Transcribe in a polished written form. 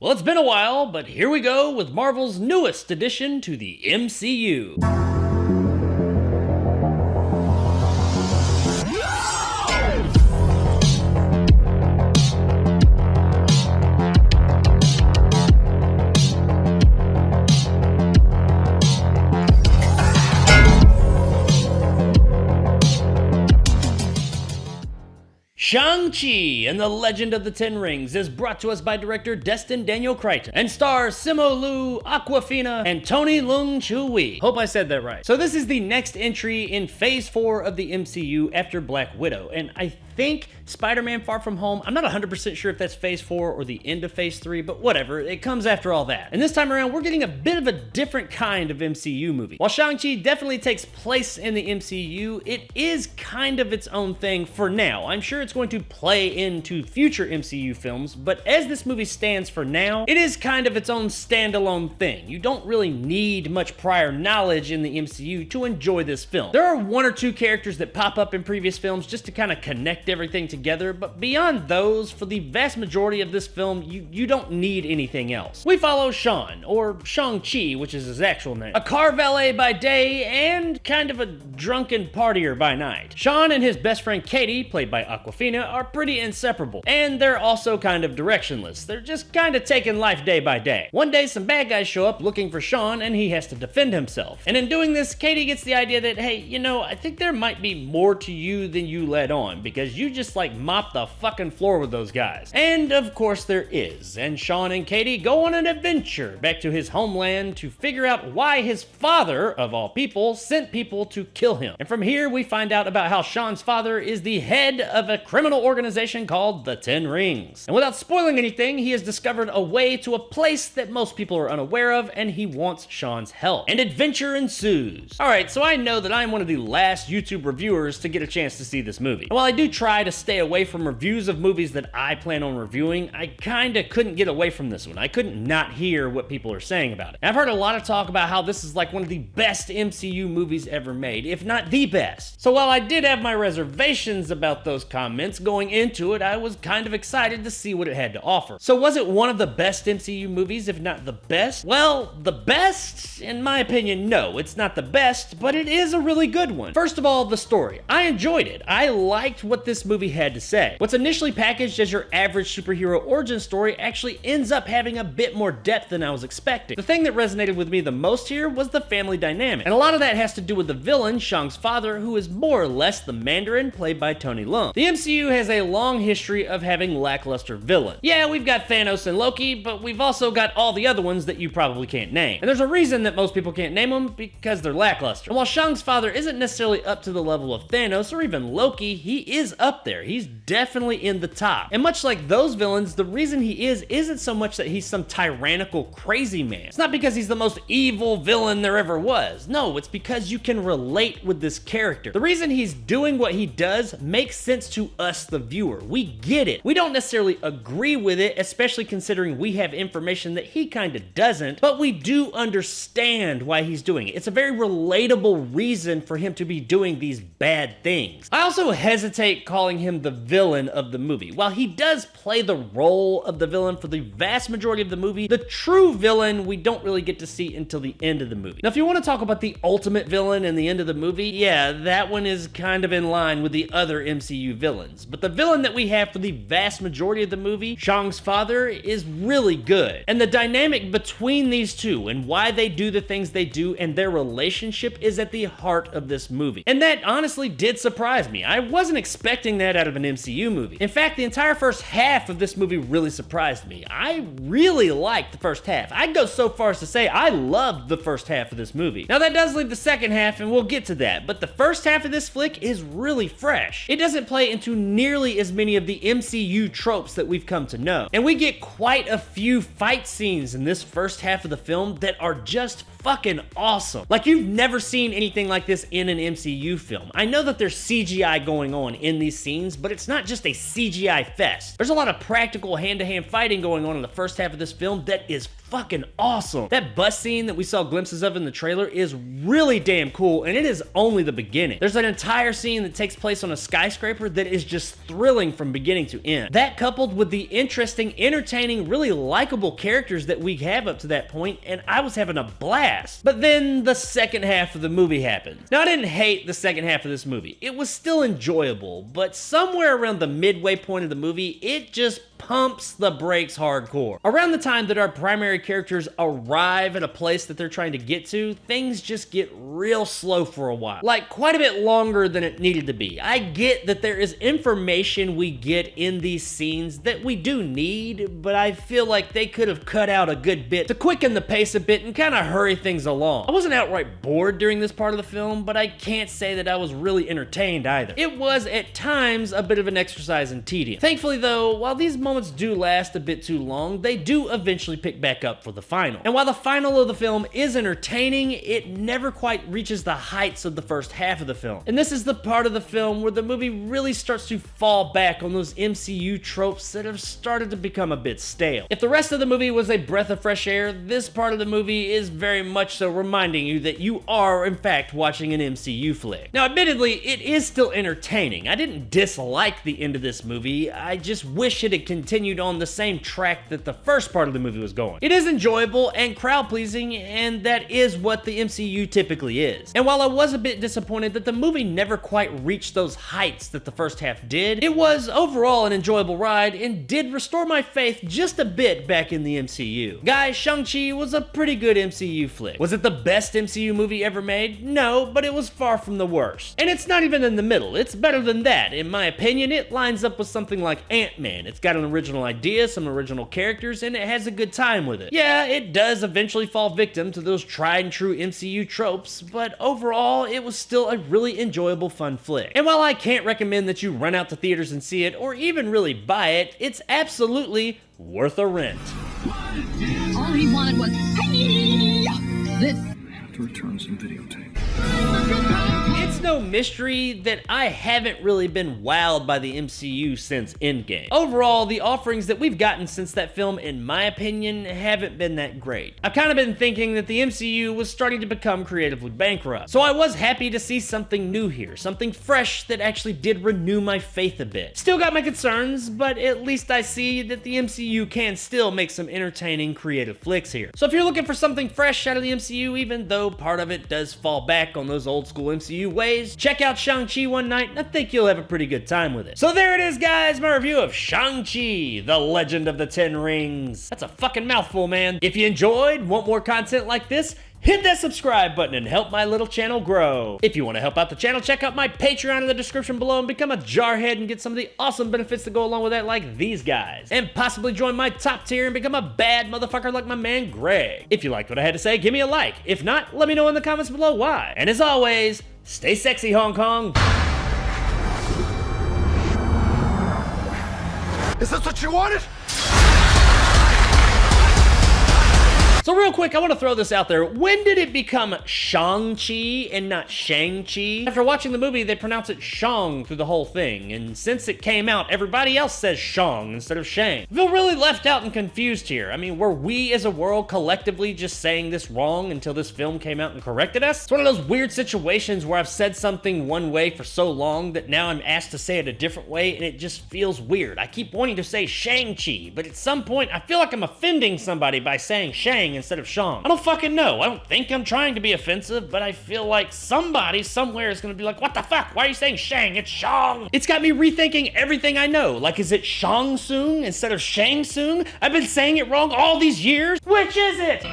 Well, it's been a while, but here we go with Marvel's newest addition to the MCU. Shang-Chi and the Legend of the Ten Rings is brought to us by director Destin Daniel Cretton and stars Simu Liu, Awkwafina, and Tony Leung Chiu-wee. Hope I said that right. So this is the next entry in Phase 4 of the MCU after Black Widow, and I think Spider-Man Far From Home, I'm not 100% sure if that's Phase 4 or the end of Phase 3, but whatever, it comes after all that. And this time around, we're getting a bit of a different kind of MCU movie. While Shang-Chi definitely takes place in the MCU, it is kind of its own thing for now. I'm sure it's going to play into future MCU films, but as this movie stands for now, it is kind of its own standalone thing. You don't really need much prior knowledge in the MCU to enjoy this film. There are one or two characters that pop up in previous films just to kind of connect everything together, but beyond those, for the vast majority of this film, you don't need anything else. We follow Sean, or Shang-Chi, which is his actual name, a car valet by day and kind of a drunken partier by night. Sean and his best friend Katie, played by Awkwafina, are pretty inseparable, and they're also kind of directionless. They're just kind of taking life day by day. One day, some bad guys show up looking for Sean, and he has to defend himself. And in doing this, Katie gets the idea that, hey, you know, I think there might be more to you than you let on, because you just like mop the fucking floor with those guys. And of course there is, and Sean and Katie go on an adventure back to his homeland to figure out why his father, of all people, sent people to kill him. And from here we find out about how Sean's father is the head of a criminal organization called the Ten Rings. And without spoiling anything, he has discovered a way to a place that most people are unaware of, and he wants Sean's help. And adventure ensues. Alright, so I know that I'm one of the last YouTube reviewers to get a chance to see this movie. And while I do try to stay away from reviews of movies that I plan on reviewing, I kinda couldn't get away from this one. I couldn't not hear what people are saying about it. And I've heard a lot of talk about how this is like one of the best MCU movies ever made, if not the best. So while I did have my reservations about those comments, going into it, I was kind of excited to see what it had to offer. So was it one of the best MCU movies, if not the best? Well, the best? In my opinion, no. It's not the best, but it is a really good one. First of all, the story. I enjoyed it. I liked what this movie had to say. What's initially packaged as your average superhero origin story actually ends up having a bit more depth than I was expecting. The thing that resonated with me the most here was the family dynamic, and a lot of that has to do with the villain, Shang's father, who is more or less the Mandarin, played by Tony Leung. The MCU has a long history of having lackluster villains. Yeah, we've got Thanos and Loki, but we've also got all the other ones that you probably can't name. And there's a reason that most people can't name them, because they're lackluster. And while Shang's father isn't necessarily up to the level of Thanos or even Loki, he is up there. He's definitely in the top. And much like those villains, the reason he isn't so much that he's some tyrannical crazy man. It's not because he's the most evil villain there ever was. No, it's because you can relate with this character. The reason he's doing what he does makes sense to us, the viewer. We get it. We don't necessarily agree with it, especially considering we have information that he kind of doesn't, but we do understand why he's doing it. It's a very relatable reason for him to be doing these bad things. I also hesitate calling him the villain of the movie. While he does play the role of the villain for the vast majority of the movie, the true villain we don't really get to see until the end of the movie. Now, if you want to talk about the ultimate villain in the end of the movie, yeah, that one is kind of in line with the other MCU villains. But the villain that we have for the vast majority of the movie, Shang's father, is really good. And the dynamic between these two and why they do the things they do and their relationship is at the heart of this movie. And that honestly did surprise me. I wasn't expecting that out of an MCU movie. In fact, the entire first half of this movie really surprised me. I really liked the first half. I'd go so far as to say I loved the first half of this movie. Now that does leave the second half, and we'll get to that, but the first half of this flick is really fresh. It doesn't play into nearly as many of the MCU tropes that we've come to know. And we get quite a few fight scenes in this first half of the film that are just fucking awesome. Like, you've never seen anything like this in an MCU film. I know that there's CGI going on in these scenes, but it's not just a CGI fest. There's a lot of practical hand-to-hand fighting going on in the first half of this film that is fucking awesome. That bus scene that we saw glimpses of in the trailer is really damn cool, and it is only the beginning. There's an entire scene that takes place on a skyscraper that is just thrilling from beginning to end. That coupled with the interesting, entertaining, really likable characters that we have up to that point, and I was having a blast. But then the second half of the movie happened. Now, I didn't hate the second half of this movie. It was still enjoyable, but somewhere around the midway point of the movie, it just pumps the brakes hardcore. Around the time that our primary characters arrive at a place that they're trying to get to, things just get real slow for a while. Like, quite a bit longer than it needed to be. I get that there is information we get in these scenes that we do need, but I feel like they could have cut out a good bit to quicken the pace a bit and kind of hurry things along. I wasn't outright bored during this part of the film, but I can't say that I was really entertained either. It was, at times, a bit of an exercise in tedium. Thankfully though, while these moments do last a bit too long, they do eventually pick back up for the final. And while the final of the film is entertaining, it never quite reaches the heights of the first half of the film. And this is the part of the film where the movie really starts to fall back on those MCU tropes that have started to become a bit stale. If the rest of the movie was a breath of fresh air, this part of the movie is very much so reminding you that you are, in fact, watching an MCU flick. Now, admittedly, it is still entertaining. I didn't dislike the end of this movie, I just wish it had continued on the same track that the first part of the movie was going. It is enjoyable and crowd-pleasing, and that is what the MCU typically is. And while I was a bit disappointed that the movie never quite reached those heights that the first half did, it was overall an enjoyable ride and did restore my faith just a bit back in the MCU. Guys, Shang-Chi was a pretty good MCU flick. Was it the best MCU movie ever made? No, but it was far from the worst. And it's not even in the middle, it's better than that. In my opinion, it lines up with something like Ant-Man. It's got an original idea, some original characters, and it has a good time with it. Yeah, it does eventually fall victim to those tried and true MCU tropes, but overall, it was still a really enjoyable, fun flick. And while I can't recommend that you run out to theaters and see it, or even really buy it, it's absolutely worth a rent. All he wanted was this. To return some videotape. It's no mystery that I haven't really been wowed by the MCU since Endgame. Overall, the offerings that we've gotten since that film, in my opinion, haven't been that great. I've kind of been thinking that the MCU was starting to become creatively bankrupt. So I was happy to see something new here, something fresh that actually did renew my faith a bit. Still got my concerns, but at least I see that the MCU can still make some entertaining, creative flicks here. So if you're looking for something fresh out of the MCU, even though part of it does fall back on those old school MCU ways, check out Shang-Chi one night and I think you'll have a pretty good time with it. So there it is, guys, my review of Shang-Chi, the Legend of the Ten Rings. That's a fucking mouthful, man. If you enjoyed, want more content like this, hit that subscribe button and help my little channel grow. If you want to help out the channel, check out my Patreon in the description below and become a jarhead and get some of the awesome benefits that go along with that, like these guys. And possibly join my top tier and become a bad motherfucker like my man Greg. If you liked what I had to say, give me a like. If not, let me know in the comments below why. And as always, stay sexy, Hong Kong. Is this what you wanted? So real quick, I want to throw this out there. When did it become Shang-Chi and not Shang-Chi? After watching the movie, they pronounce it Shang through the whole thing, and since it came out, everybody else says Shang instead of Shang. I feel really left out and confused here. I mean, were we as a world collectively just saying this wrong until this film came out and corrected us? It's one of those weird situations where I've said something one way for so long that now I'm asked to say it a different way, and it just feels weird. I keep wanting to say Shang-Chi, but at some point, I feel like I'm offending somebody by saying Shang instead of Shang. I don't fucking know. I don't think I'm trying to be offensive, but I feel like somebody somewhere is gonna be like, what the fuck? Why are you saying Shang? It's Shang. It's got me rethinking everything I know. Like, is it Shang Tsung instead of Shang Tsung? I've been saying it wrong all these years. Which is it?